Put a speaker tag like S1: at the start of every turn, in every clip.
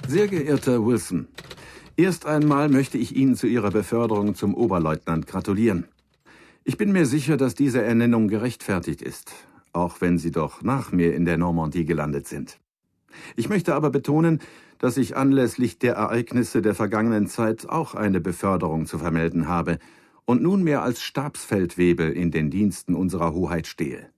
S1: Sehr geehrter Wilson, erst einmal möchte ich Ihnen zu Ihrer Beförderung zum Oberleutnant gratulieren. Ich bin mir sicher, dass diese Ernennung gerechtfertigt ist, auch wenn Sie doch nach mir in der Normandie gelandet sind. Ich möchte aber betonen, dass ich anlässlich der Ereignisse der vergangenen Zeit auch eine Beförderung zu vermelden habe und nunmehr als Stabsfeldwebel in den Diensten unserer Hoheit stehe.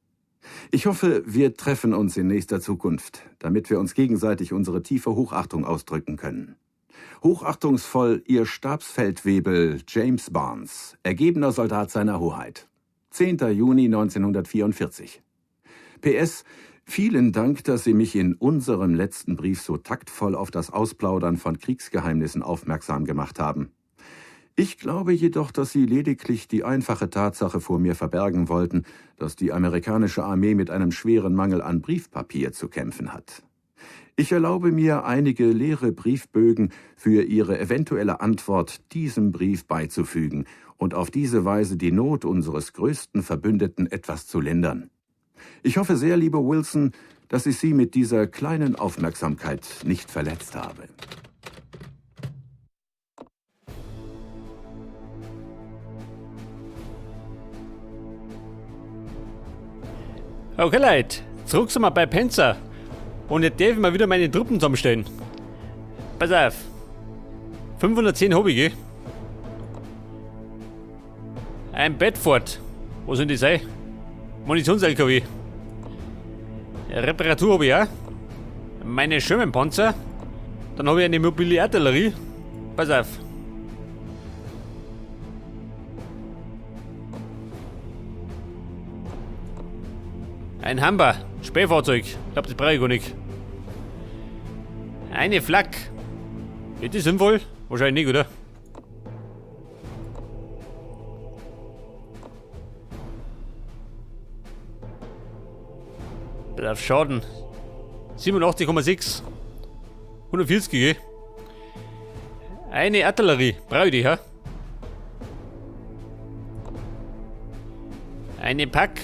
S1: Ich hoffe, wir treffen uns in nächster Zukunft, damit wir uns gegenseitig unsere tiefe Hochachtung ausdrücken können. Hochachtungsvoll Ihr Stabsfeldwebel James Barnes, ergebener Soldat seiner Hoheit. 10. Juni 1944. PS, vielen Dank, dass Sie mich in unserem letzten Brief so taktvoll auf das Ausplaudern von Kriegsgeheimnissen aufmerksam gemacht haben. Ich glaube jedoch, dass Sie lediglich die einfache Tatsache vor mir verbergen wollten, dass die amerikanische Armee mit einem schweren Mangel an Briefpapier zu kämpfen hat. Ich erlaube mir, einige leere Briefbögen für Ihre eventuelle Antwort diesem Brief beizufügen und auf diese Weise die Not unseres größten Verbündeten etwas zu lindern. Ich hoffe sehr, lieber Wilson, dass ich Sie mit dieser kleinen Aufmerksamkeit nicht verletzt habe.
S2: Okay Leute, zurück sind wir bei Panzer. Und jetzt darf ich mal wieder meine Truppen zusammenstellen. Pass auf. 510 habe ich, gell? Ein Bedford. Wo sind die sein? Munitions-LKW. Reparatur habe ich auch. Meine Sherman-Panzer. Dann habe ich eine mobile Artillerie. Pass auf. Ein Humber. Spähfahrzeug. Ich glaube, das brauche ich gar nicht. Eine Flak. Ist das sinnvoll? Wahrscheinlich nicht, oder? Auf Schaden. 87,6. 140, gell? Eine Artillerie. Brauche ich die, ha? Eine Pack.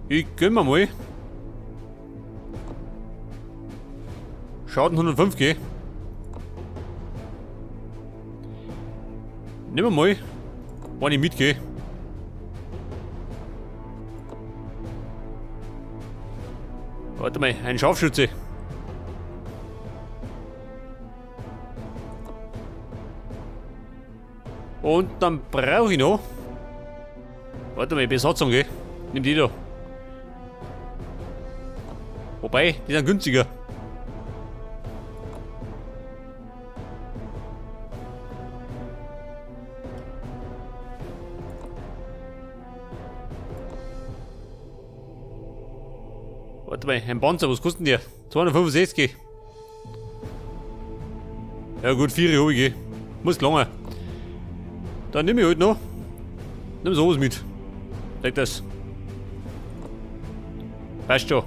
S2: Ich gönn mir mal. Schaden 105, gell? Nimm mal. War nicht mit, gell? Warte mal, ein Scharfschütze. Und dann brauche ich noch. Warte mal, Besatzung, gell? Nimm die da. Wobei, die sind günstiger. Warte mal, ein Panzer, was kostet der? 265. Ja gut, 4 habe ich, gell. Muss lange. Dann nehme ich halt noch. Nimm sowas mit. Leg das. Passt schon.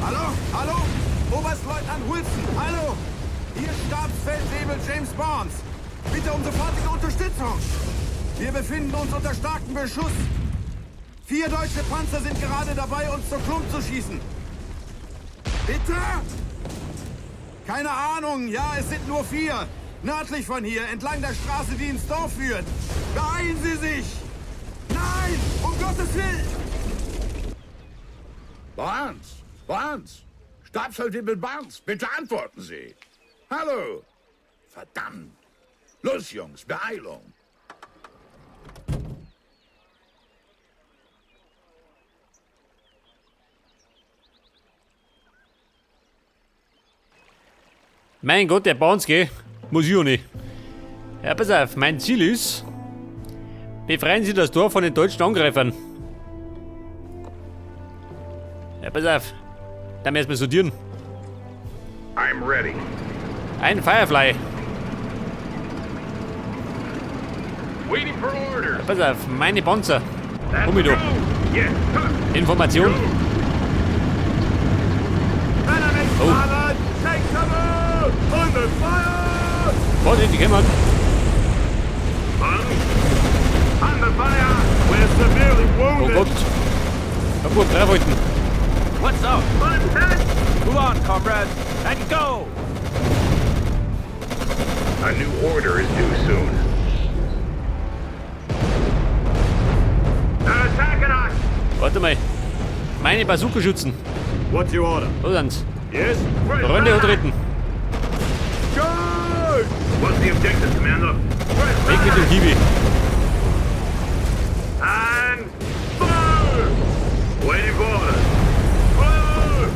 S3: Hallo? Oberstleutnant Wilson, hallo! Hier Stabsfeldwebel James Barnes. Bitte um sofortige Unterstützung. Wir befinden uns unter starkem Beschuss. 4 deutsche Panzer sind gerade dabei, uns zur Klump zu schießen. Bitte? Keine Ahnung, ja, es sind nur 4. Nördlich von hier, entlang der Straße, die ins Dorf führt. Beeilen Sie sich! Nein! Um Gottes Willen!
S4: Barnes! Stabsfeldwebel Barnes, bitte antworten Sie! Hallo! Verdammt! Los, Jungs, Beeilung!
S2: Mein Gott, der Barnes, gell? Muss ich auch nicht. Ja, pass auf, mein Ziel ist... Befreien Sie das Dorf von den deutschen Angreifern. Ja, pass auf. Dann müssen wir sortieren.
S5: I'm ready.
S2: Ein Firefly.
S5: Waiting for orders.
S2: Ja, pass auf, meine Panzer. Komm ich
S5: Go.
S2: da.
S5: Yes.
S2: Information.
S3: Enemy
S2: Oh.
S3: spotted! Take cover! Under fire!
S2: Vorsicht, die kommen.
S5: Under fire!
S3: We're severely
S2: Oh
S3: wounded.
S2: Gott. Ja gut, drauf halten.
S6: What's up?
S5: Contact!
S6: Move on, comrade, and go!
S5: A new order is due soon. They're attacking us!
S2: Warte mal. Meine Bazooka schützen.
S3: What's your order?
S2: So sind's.
S3: Yes?
S2: Runde und Ritten.
S3: Charge!
S5: What's the objective, Commander?
S2: Weg mit dem Hiwi.
S5: And fire! Waiting for orders. Fire!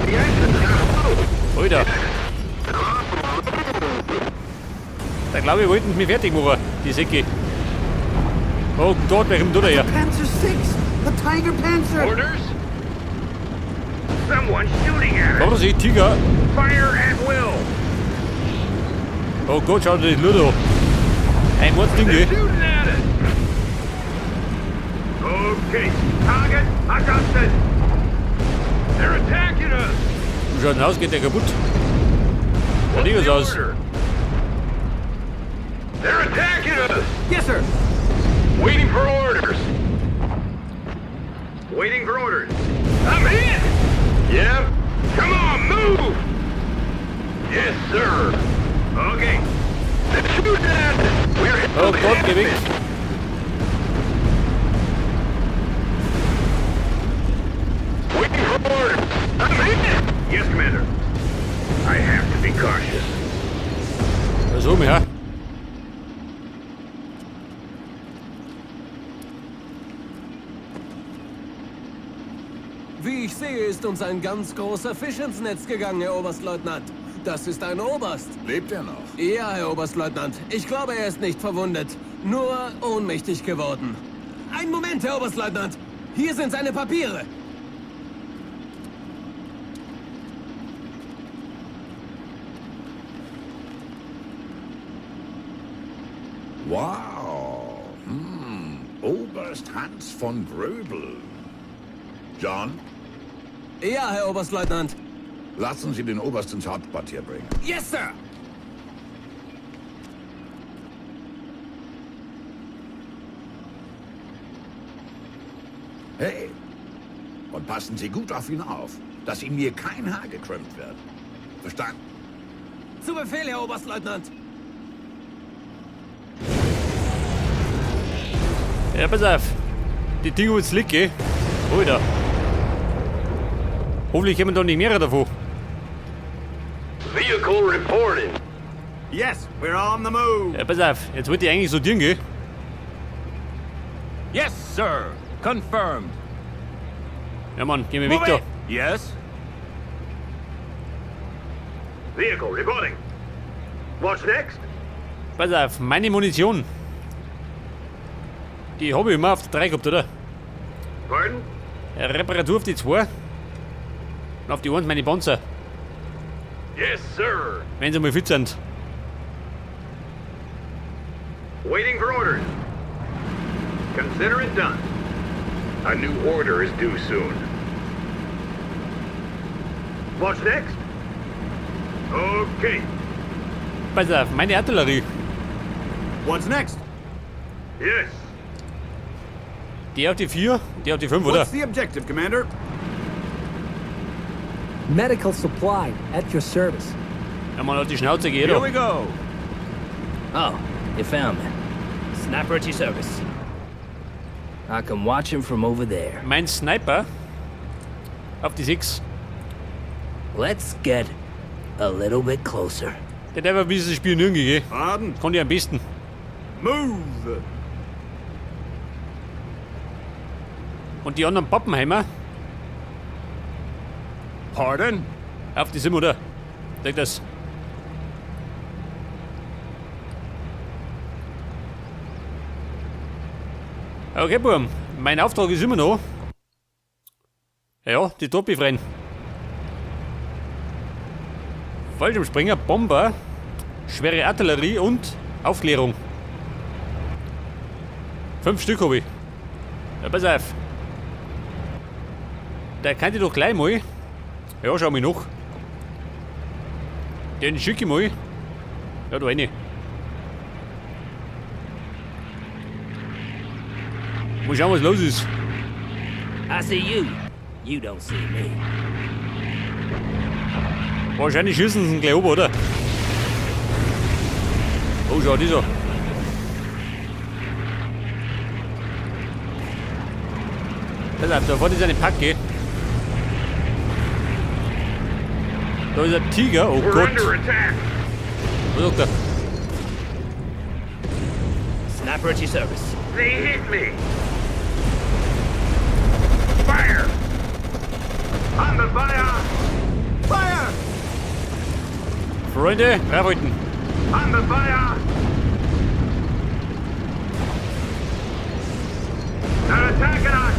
S5: The engines are explode!
S2: Alter. Da glaube ich, wollten sie mich fertig machen, die Säcke. Oh Gott, wer kommt da her?
S7: Panzer 6! The Tiger Panzer!
S5: Orders? Someone's shooting at us!
S2: Vorsicht, Tiger.
S5: Fire at will!
S2: Oh Gott, schau dir das Ludo. Ein Mordsding,
S5: They're
S2: gell?
S5: shooting at us! Okay, target adjusted! They're attacking us!
S2: Wie schaut denn aus? Geht der kaputt?
S5: What's
S2: Ding ist
S5: the
S2: aus.
S5: order? They're attacking us!
S7: Yes, sir!
S5: Waiting for orders! Waiting for orders! I'm hit! Yep! Come on, move! Yes, sir! Okay! They're shooting at us! We're hit!
S2: Oh Gott, geh weg.
S5: Waiting for orders! I'm hit! Yes, Commander. I have to be cautious.
S2: So, ja.
S8: Wie ich sehe, ist uns ein ganz großer Fisch ins Netz gegangen, Herr Oberstleutnant. Das ist ein Oberst.
S4: Lebt er noch?
S8: Ja, Herr Oberstleutnant. Ich glaube, er ist nicht verwundet. Nur ohnmächtig geworden. Einen Moment, Herr Oberstleutnant. Hier sind seine Papiere.
S4: Wow. Oberst Hans von Gröbel. John,
S8: Ja, Herr Oberstleutnant.
S4: lassen Sie den Oberst ins Hauptquartier bringen.
S8: Yes, Sir.
S4: Hey, und passen Sie gut auf ihn auf, dass ihm hier kein Haar gekrümmt wird. Verstanden?
S8: Zu Befehl, Herr Oberstleutnant.
S2: Ja, pass auf. Die Dinger wird's lieg, gell? Alter. Hoffentlich kommen da nicht mehrere davon.
S5: Vehicle reporting.
S3: Yes, we're on the move.
S2: Ja, pass auf. Jetzt wollte ich eigentlich so dienen, gell?
S6: Yes, sir. Confirmed.
S2: Ja, Mann, geh mir weg da.
S6: Yes?
S5: Vehicle reporting. What's next?
S2: Pass auf, meine Munition. Die habe ich immer auf der 3 gehabt, oder?
S5: Pardon?
S2: Reparatur auf die 2. Und auf die 1 meine Panzer.
S5: Yes, sir.
S2: Wenn sie mal fit sind.
S5: Waiting for orders. Consider it done. A new order is due soon. What's next? Okay.
S2: Pass auf, meine Artillerie.
S3: What's next?
S5: Yes.
S2: Die auf die 4, die auf die 5, oder?
S3: What's the objective, Commander?
S9: Medical supply at your service.
S2: Ja, Mann, auf die Schnauze geh
S6: Here
S2: doch.
S6: we go.
S10: Oh, you found me. Sniper at your service. I can watch him from over there.
S2: Mein Sniper. Auf die 6.
S10: Let's get a little bit closer.
S2: Der darf ein bisschen spionieren, gell?
S3: Pardon?
S2: Kann ich am besten.
S3: Move!
S2: Und die anderen Pappenheimer
S6: Pardon?
S2: auf die 7, oder? Sag das. Okay, Burm. Mein Auftrag ist immer noch. Ja, die Truppe befreien. Fallschirmspringer, Bomber, schwere Artillerie und Aufklärung. 5 Stück habe ich. Ja, pass auf. Da kann ich doch gleich mal. Ja, schau mich noch. Den schicke ich mal. Ja, da rein. Mal schauen, was los ist.
S10: I see you. You don't see me.
S2: Wahrscheinlich schießen sie ihn gleich oben, oder? Oh, schau, dieser. Pass auf, da vorne ist eine Packe. Da ist ein Tiger, oh
S5: We're
S2: Gott.
S5: under attack.
S2: Was sagt er?
S10: Snapper at your service.
S5: They hit me. Fire! On the fire!
S3: Fire!
S2: Freunde, reinhalten.
S5: On the fire! They're attacking us!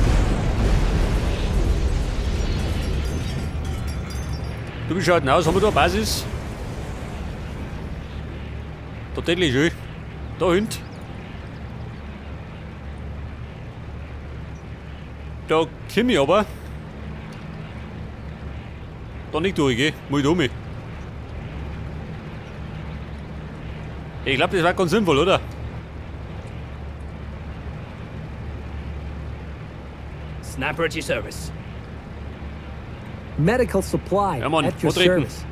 S2: Du, wie schaut denn aus? Haben wir da eine Basis? Da tätlich schön. Da hinten. Da komm ich aber. Da nicht durch, gell? Muss ich da um. Ich glaube, das war ganz sinnvoll, oder?
S10: Snapper at your service.
S9: Medical supply
S2: Ja, Mann,
S9: at your
S2: vertreten.
S9: service.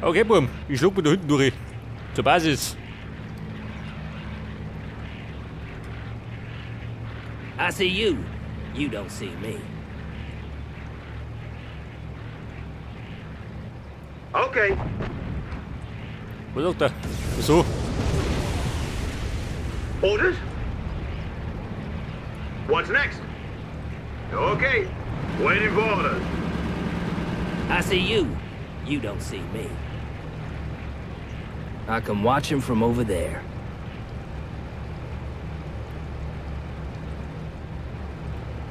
S2: Okay, Buben, ich schluck mich da hinten durch. Zur Basis.
S10: I see you. You don't see me.
S5: Okay.
S2: Was sagt er? Wieso?
S5: Orders? What's next? Okay. Waiting for orders.
S10: I see you. You don't see me. I can watch him from over there.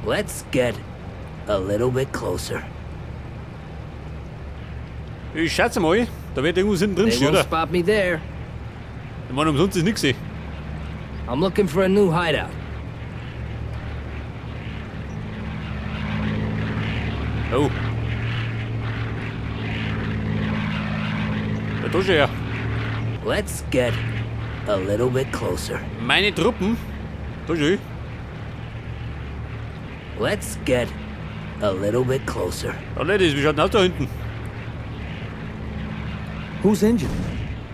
S10: Let's get a little bit closer.
S2: Ich schätze mal, da wird irgendwas hinten drin
S10: They
S2: stehen,
S10: won't
S2: oder?
S10: spot me there.
S2: Ich meine, umsonst ist nichts.
S10: I'm looking for a new hideout.
S2: Oh. Da tust du ja.
S10: Let's get a little bit closer.
S2: Meine Truppen. Da schön.
S10: Let's get a little bit closer.
S2: Da Ladies, wie schaut denn aus da hinten?
S9: Who's injured?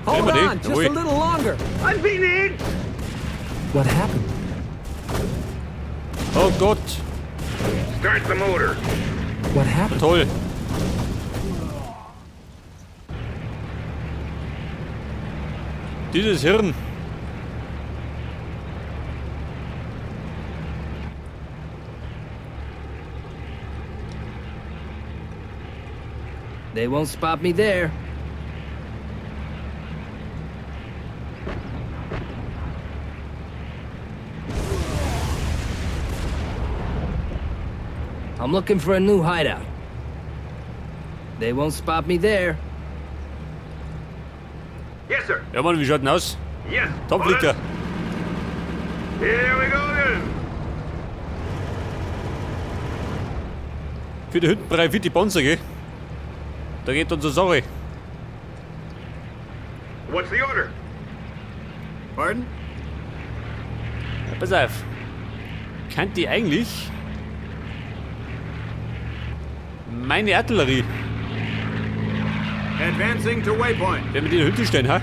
S9: Hold
S2: Everybody,
S9: on, just
S2: away.
S9: a little longer.
S5: I'm being hit!
S9: What happened?
S2: Oh Gott.
S5: Start the motor.
S9: What happened?
S2: Toll. Dieses Hirn.
S10: They won't spot me there. I'm looking for a new hideout. They won't spot me there.
S5: Yes, sir.
S2: Ja, Mann, wie schaut denn aus?
S5: Yes.
S2: Top liegt er.
S5: Here we go then.
S2: Für die Hüttenbrei fit die Panzer, gell? Da geht unsere Sache.
S5: What's the order?
S3: Pardon?
S2: Ja, pass auf. Kann die eigentlich meine Artillerie,
S3: Advancing to waypoint.
S2: wenn wir die in der Hütte stehen, ha?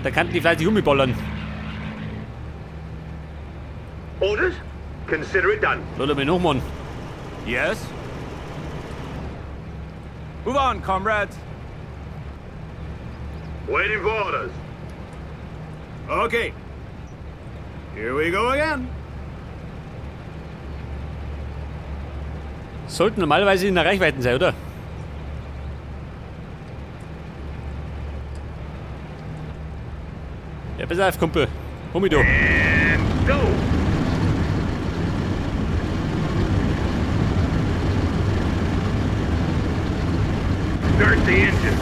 S2: Da kann die fleißig umballern.
S5: Orders? Consider it done.
S2: Lass mich noch, Mann.
S6: Yes? Move on, comrades.
S5: Waiting for orders.
S3: Okay. Here we go again.
S2: Sollten normalerweise in der Reichweite sein, oder? Ja, pass auf, Kumpel. Komm mich da.
S5: And go. Start the engine.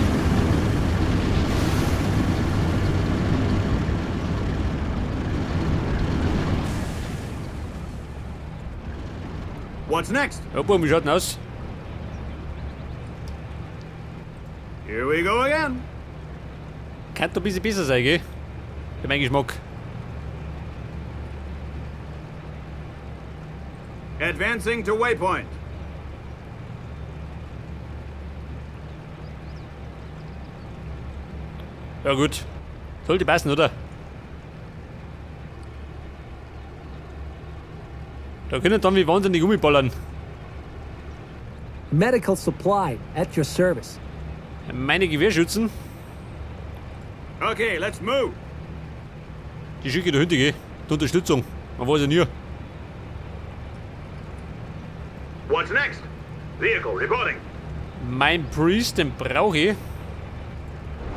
S3: What's next?
S2: Ja, Buben, wie schaut denn aus?
S3: Here we go again.
S2: Kann doch ein bisschen besser sein, gell? Für meinen Geschmack.
S3: Advancing to waypoint.
S2: Ja gut. Sollte passen, oder? Da können dann wie wahnsinnig umballern.
S9: Medical supply at your service.
S2: Meine Gewehrschützen,
S3: Okay, let's move.
S2: die schicke ich da hinten, gell? Die Unterstützung. Man weiß ja nie.
S5: What's next? Vehicle reporting.
S2: Mein Priest, den brauche ich.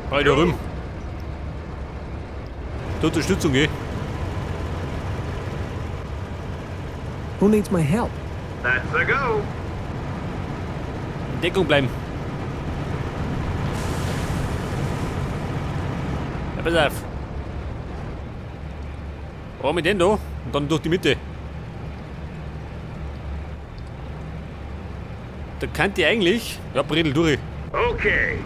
S2: Brauche ich da rum. Die Unterstützung, gell?
S9: Who needs my help?
S5: That's a go.
S2: In Deckung bleiben. Ja, pass auf. Oh, mit den da. Und dann durch die Mitte. Da kann die eigentlich. Ja, Bredel durch.
S5: Okay.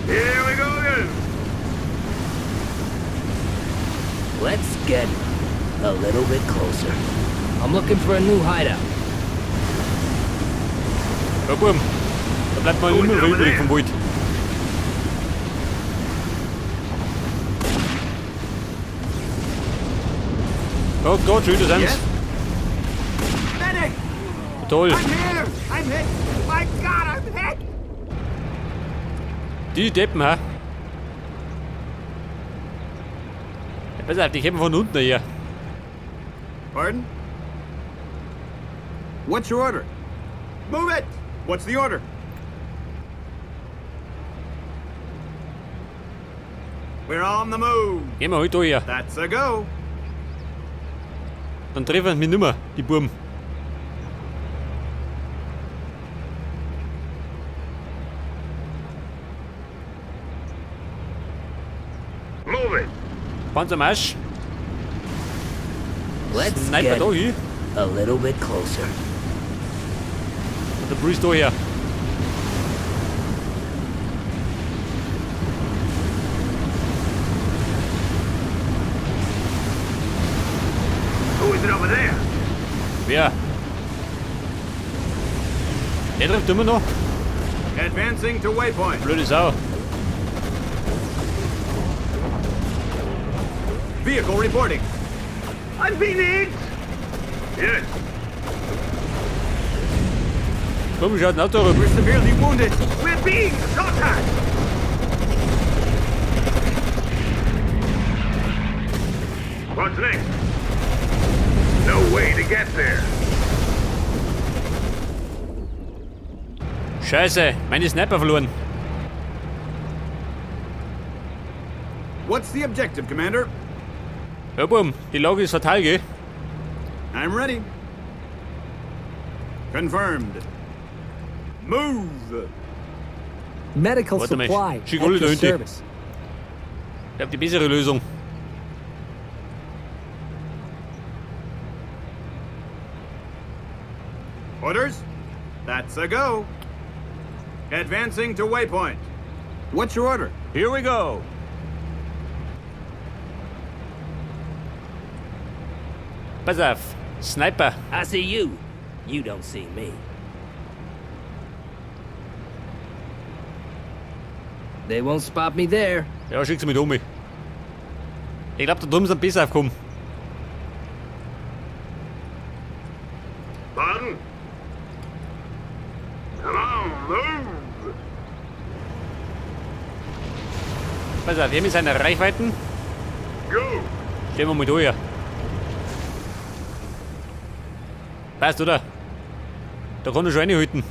S5: Here we go again.
S10: Let's get a little bit closer. I'm looking for a new hideout.
S2: Ja, Buben. Da bleibt mal immer übrig vom Wald. Oh Gott, schon wieder sind's.
S3: Yes? Medic!
S2: Toll.
S3: I'm here! I'm hit! My God, I'm hit!
S2: Die Deppen, ha? Ja, pass auf, die kämen von unten her.
S3: Pardon? What's your order? Move it! What's the order? We're on the move.
S2: Gehen wir heute her.
S3: That's a go.
S2: Dann treffen wir mich nimmer, die Buben.
S5: Move it.
S2: Panzermarsch.
S10: Let's
S2: Sniper
S10: get
S2: da hin.
S10: a little bit closer.
S2: Und der Priest da her.
S5: Who is it over there?
S2: Wer? Der trifft immer noch.
S3: Advancing to waypoint.
S2: Blöde Sau.
S3: Vehicle reporting.
S5: I'm being hit. Yes.
S2: Komm, schaut ein Auto rum.
S3: We're severely wounded.
S5: We're being shot at. What's next? No way to get there.
S2: Scheiße, meine Sniper verloren.
S3: What's the objective, Commander?
S2: Ja, Buben, die Lage ist fatal, gell?
S3: I'm ready. Confirmed. Move!
S9: Medical
S2: Warte mal,
S9: supply
S2: schick
S9: at
S2: alle da
S9: your
S2: hinten.
S9: service.
S2: Ich hab die bessere Lösung.
S3: Orders? That's a go. Advancing to waypoint. What's your order?
S6: Here we go.
S2: Pass auf. Sniper.
S10: I see you. You don't see me. They won't spot me there.
S2: Ja, schick sie mit um. Ich glaub, da drüben sind besser aufgekommen.
S5: Pardon? Come on, move.
S2: Pass auf, wir haben seine Reichweiten.
S5: Go.
S2: Stehen wir mal da her. Passt, oder? Da kann er schon reinhalten.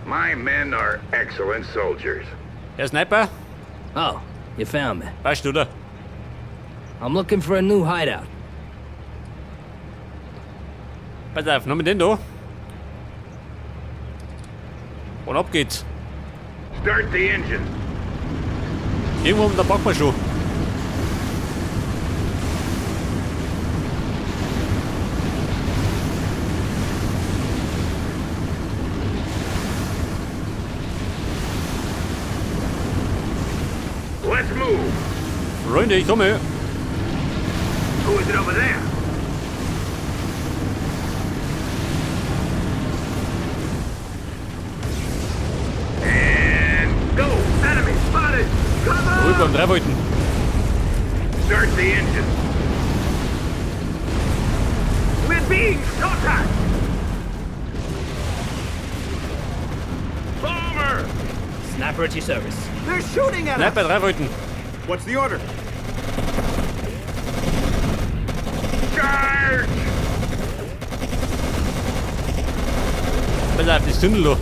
S5: My men are excellent soldiers.
S2: Der Sniper?
S10: Oh, you found me.
S2: Passt, oder?
S10: I'm looking for a new hideout.
S2: Pass auf, noch mit den da. Und ab geht's.
S5: Start the engine.
S2: Irgendwo da packen wir schon.
S5: Let's move.
S2: Freunde, ich komme.
S5: Who is it over there? And go! Enemy spotted! Come
S2: Ruhig beim
S5: on!
S2: 3 Volten.
S5: Start the engine. We're being shot at! Bomber!
S10: Snapper at your service.
S3: They're shooting at
S2: Bleib bei
S3: us!
S2: 3 Volten.
S3: What's the order?
S5: Charge!
S2: Pass auf, das Tunnel da.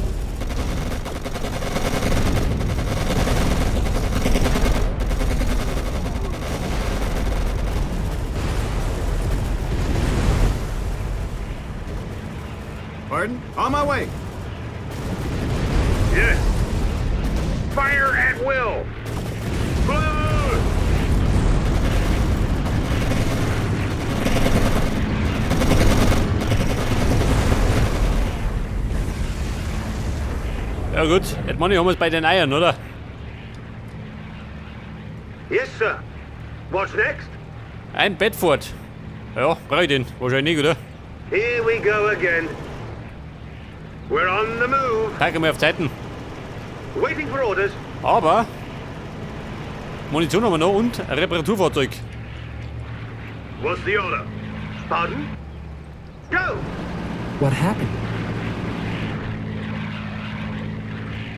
S3: Pardon? On my way.
S5: Yes. Fire at will. Blood!
S2: Ja gut, jetzt Manni haben wir es bei den Eiern, oder?
S5: Yes, sir. What's next?
S2: Ein Bedford. Ja, brauch ich den. Wahrscheinlich nicht, oder?
S5: Here we go again. We're on the move.
S2: Packen wir auf Zeiten.
S5: Waiting for orders.
S2: Aber Munition haben wir noch und ein Reparaturfahrzeug.
S5: What's the order? Pardon? Go!
S9: What happened?